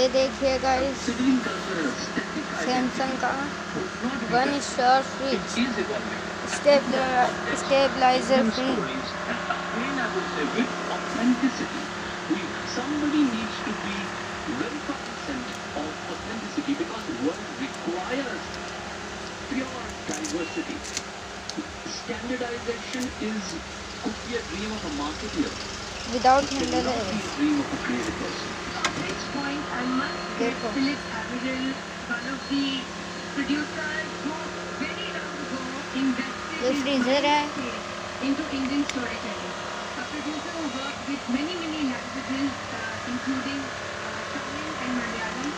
ये देखिए guys, Samsung का 1 star fridge, stabiliser free. Somebody needs to be very cognizant of authenticity because the world requires pure diversity. Standardization could be a dream of a marketer. Without handle है। A dream of a creative person. Next point, I must get Philip Averill, one of the producers who very long ago invested ये freezer है। into Indian storytelling. A producer who worked with many languages, including Tamil and Malayalam.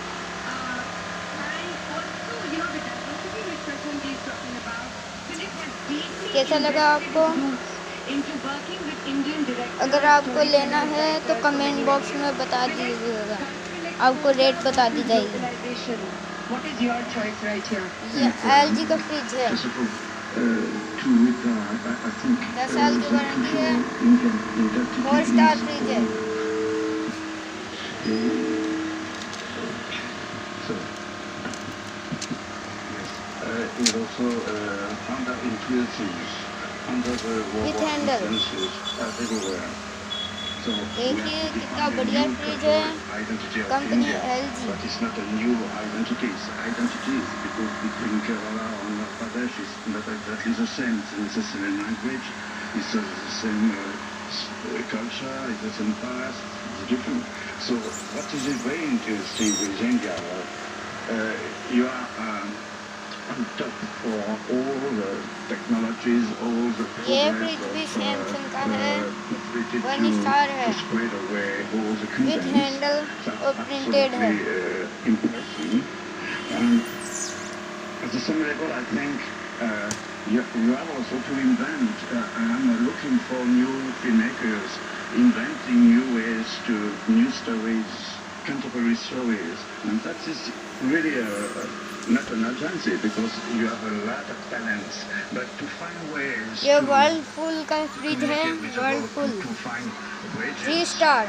And also, the diversity which Prashant is talking about. Philip has deeply कैसा लगा आपको? into working with Indian directors. अगर आपको लेना है तो comment box में बता दीजिएगा, आपको रेट बता दी जाएगी। What is your choice right here? ये LG का फ्रिज है, 10 साल की वारंटी है, 4 स्टार फ्रिज है। It also under intuitive, under the With handle. everywhere. So देखिए कितना बढ़िया फ्रिज है, company LG। But it's not a new identity. It's identities because between Kerala and Pradesh is not exactly the same. It's the same language. It's the same culture. It's the same past. It's different. So what is very interesting with India? You are on top for all the technologies, all the ये fridge भी Samsung का है, 1 star है, with handle और printed है। At the same level, I think you have also to invent. I'm looking for new filmmakers, inventing new ways to new stories, contemporary stories, and that is really not an agency because you have a lot of talents, but to find ways ये to Whirlpool का fridge है, Whirlpool 3 star,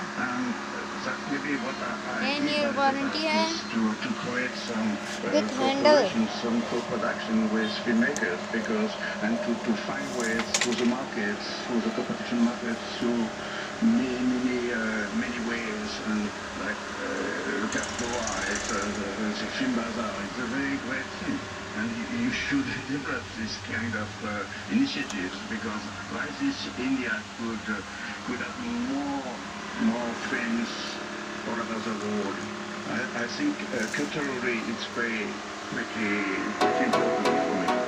that maybe what I 10 year warranty है, to create some with handle. some co-production with filmmakers because and to find ways through the markets, through the competition markets, through many ways, and like look at Goa, it's the film bazaar, it's a very great thing, and you should develop this kind of initiatives because like this India could have more friends all over the world. I think culturally it's pretty important for me.